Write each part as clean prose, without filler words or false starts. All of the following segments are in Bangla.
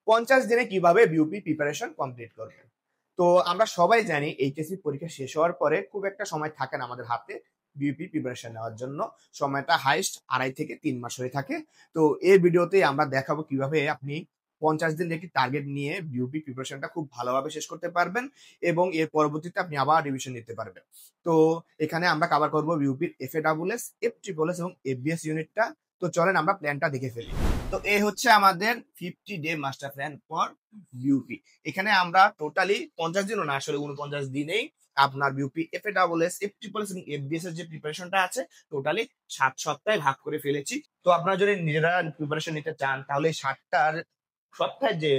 50 দিনে কিভাবে বিউপি প্রিপারেশন কমপ্লিট করবেন। তো আমরা সবাই জানি এইচএসসি পরীক্ষা শেষ হওয়ার পরে খুব একটা সময় থাকে না আমাদের হাতে বিউপি প্রিপারেশন নেওয়ার জন্য। সময়টা হাইস্ট 2.5 থেকে 3 মাস হয়ে থাকে। তো এই ভিডিওতে আমরা দেখাবো কিভাবে আপনি 50 দিন একটি টার্গেট নিয়ে বিউপি প্রিপারেশনটা খুব ভালোভাবে শেষ করতে পারবেন এবং এর পরবর্তীতে আপনি আবার রিভিশন নিতে পারবেন। তো এখানে আমরা কভার করব বিউপির এফএডব্লিউএস, এফট্রিপলএস এবং এফবিএস ইউনিটটা। তো চলেন আমরা প্ল্যানটা দেখে ফেলি। তো এই হচ্ছে আমাদের 50 day master plan for BUP. এখানে আমরা টোটালি 50 দিনও না, আসলে 49 দিনেই আপনার বিউপি, এফএডব্লিউএস, এফট্রিপলএস এবং এফবিএস এর যে প্রিপারেশনটা আছে টোটালি 7 সপ্তাহে ভাগ করে ফেলেছি। তো আপনারা যদি নিজেরা প্রিপারেশন নিতে চান তাহলে এই 7 সপ্তাহের যে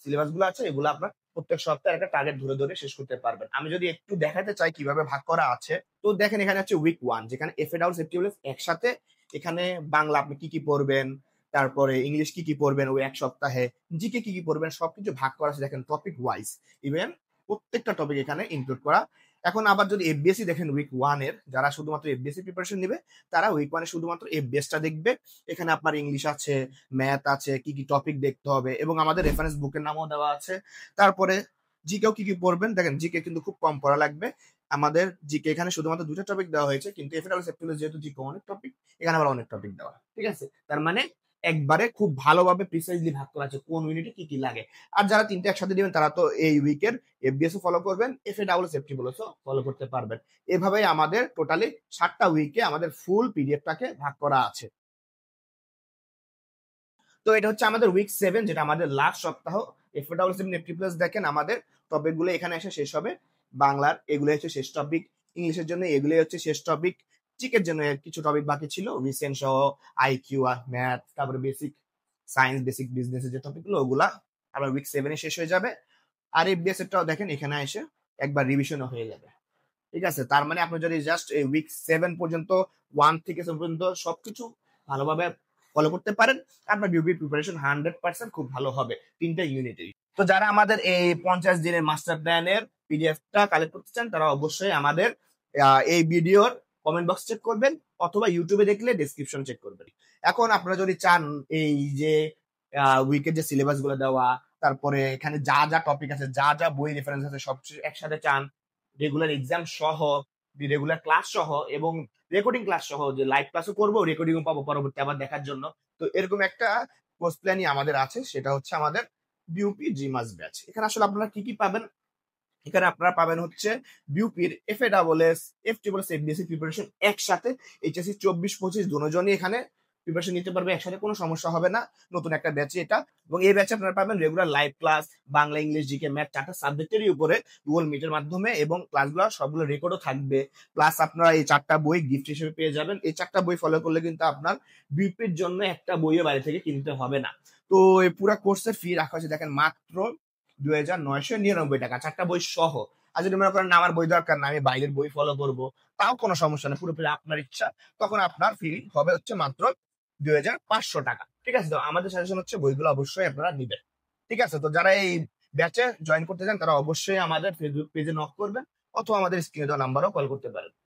সিলেবাস গুলো আছে এগুলো আপনার প্রত্যেক সপ্তাহে একটা টার্গেট ধরে ধরে শেষ করতে পারবেন। আমি যদি একটু দেখাতে চাই কিভাবে ভাগ করা আছে, তো দেখেন এখানে হচ্ছে উইক 1, যেখানে এফএডব্লিউএস, এফট্রিপলএস একসাথে। এখানে বাংলা আপনি কি কি পড়বেন, তারপরে ইংলিশ কি কি পড়বেন ওই এক সপ্তাহে, জিকে কি কি পড়বেন, সবকিছু ভাগ করা আছে দেখেন টপিক ওয়াইজ। ইভেন প্রত্যেকটা টপিক এখানে ইনক্লুড করা। এখন আবার যদি এফবিএসসি দেখেন উইক 1 এর, যারা শুধুমাত্র এফবিএসসি প্রিপারেশন নেবে তারা উইক 1 এ শুধুমাত্র এফবিএসটা দেখবে। এখানে আপনার ইংলিশ আছে, ম্যাথ আছে, কি কি টপিক দেখতে হবে এবং আমাদের রেফারেন্স বুকের নামও দেওয়া আছে। তারপরে জিকেও কি কি পড়বেন, দেখেন জিকে কিন্তু খুব কম পড়া লাগবে। আমাদের জিকে এখানে শুধুমাত্র 2টা টপিক দেওয়া হয়েছে, কিন্তু এফএডব্লিউএস, এফট্রিপলএস যেহেতু জিকে অনেক টপিক, এখানে আবার অনেক টপিক দেওয়া, ঠিক আছে। তার মানে একবারে খুব ভালোভাবে প্রিসাইজলি ভাগ করা আছে কোন ইউনিটে কি কি লাগে। আর যারা তিনটা একসাথে দিবেন তারা তো এই উইকের এফবিএস ফলো করবেন, এফএডব্লিউএস, এফট্রিপলএস ফলো করতে পারবেন। এভাবেই আমাদের টোটালি 7টা উইকে আমাদের ফুল পিডিএফটাকে ভাগ করা আছে। তো এটা হচ্ছে আমাদের উইক 7, যেটা আমাদের লাস্ট সপ্তাহ। এফএডব্লিউএস এবং এফট্রিপলএস দেখেন আমাদের টপিকগুলো এখানে এসে শেষ হবে। বাংলার এগুলো হচ্ছে শেষ টপিক, ইংলিশের জন্য এগুলো হচ্ছে শেষ টপিক, জিকের জন্য কিছু টপিক বাকি ছিল, রিসেন্ট সহ, আইকিউ, ম্যাথ, তারপরে বেসিক সায়েন্স, বেসিক বিজনেসের যে টপিকগুলো ওগুলা আবার উইক 7 শেষ হয়ে যাবে। আর এফবিএস এরটাও দেখেন এখানে এসে একবার রিভিশনও হয়ে যাবে, ঠিক আছে। তার মানে আপনি যদি জাস্ট এই উইক 7 পর্যন্ত, 1 থেকে 7 পর্যন্ত সবকিছু ভালোভাবে ফলো করতে পারেন, আপনার বিউপি প্রিপারেশন 100% খুব ভালো হবে তিনটা ইউনিটেই। তো যারা আমাদের এই 50 দিনের মাস্টার প্ল্যানের পিডিএফটা কালেক্ট করতে চান তারা অবশ্যই আমাদের এই ভিডিওর কমেন্ট বক্স চেক করবেন অথবা ইউটিউবে দেখলে ডেসক্রিপশন চেক করবেন। এখন আপনারা যদি চান এই যে উইকের যে সিলেবাস গুলো দেওয়া, তারপরে এখানে যা যা টপিক আছে, যা যা বই রেফারেন্স আছে সব একসাথে চান, রেগুলার এক্সাম সহ, রেগুলার ক্লাস সহ এবং রেকর্ডিং ক্লাস সহ, যে লাইভ ক্লাসও করবো, রেকর্ডিংও পাবো পরবর্তী আবার দেখার জন্য, তো এরকম একটা কোর্স প্ল্যানই আমাদের আছে। সেটা হচ্ছে আমাদের বিউপি জিমাস ব্যাচ। এখানে আসলে আপনারা কি কি পাবেন, এখানে আপনারা পাবেন হচ্ছে বিউপির এফএডব্লিউএস, এফট্রিপলএস, এফবিএসসি প্রিপারেশন একসাথে। এইচএসসি 24-25 দুজনই এখানে প্রিপারেশন নিতে পারবে একসাথে, কোনো সমস্যা হবে না। নতুন একটা ব্যাচে এটা, এবং এই ব্যাচে আপনারা পাবেন regular live class, Bangla, English, GK, math 4টা সাবজেক্টেরই উপরে গুগল মিটের মাধ্যমে, এবং ক্লাসগুলো সবগুলো রেকর্ডও থাকবে। প্লাস আপনারা এই 4টা বই গিফট হিসেবে পেয়ে যাবেন। এই 4টা বই ফলো করলে কিন্তু আপনার বিউপির জন্য একটা বইও বাইরে থেকে কিনতে হবে না। তো এই পুরো কোর্সের ফি রাখা হয়েছে দেখেন মাত্র 2,999 টাকা, 4টা বই সহ। আর যদি মনে করেন আমার বই দরকার না, আমি বাইরের বই ফলো করব, তাও কোনো সমস্যা নেই, পুরোপুরি আপনার ইচ্ছা। তখন আপনার ফি হবে হচ্ছে মাত্র 2,500 টাকা, ঠিক আছে। তো আমাদের সাজেশন হচ্ছে বইগুলো অবশ্যই আপনারা নিবেন, ঠিক আছে। তো যারা এই ব্যাচে জয়েন করতে চান তারা অবশ্যই আমাদের ফেসবুক পেজে নক করবেন অথবা আমাদের স্ক্রিনে দেওয়া নাম্বারও কল করতে পারেন।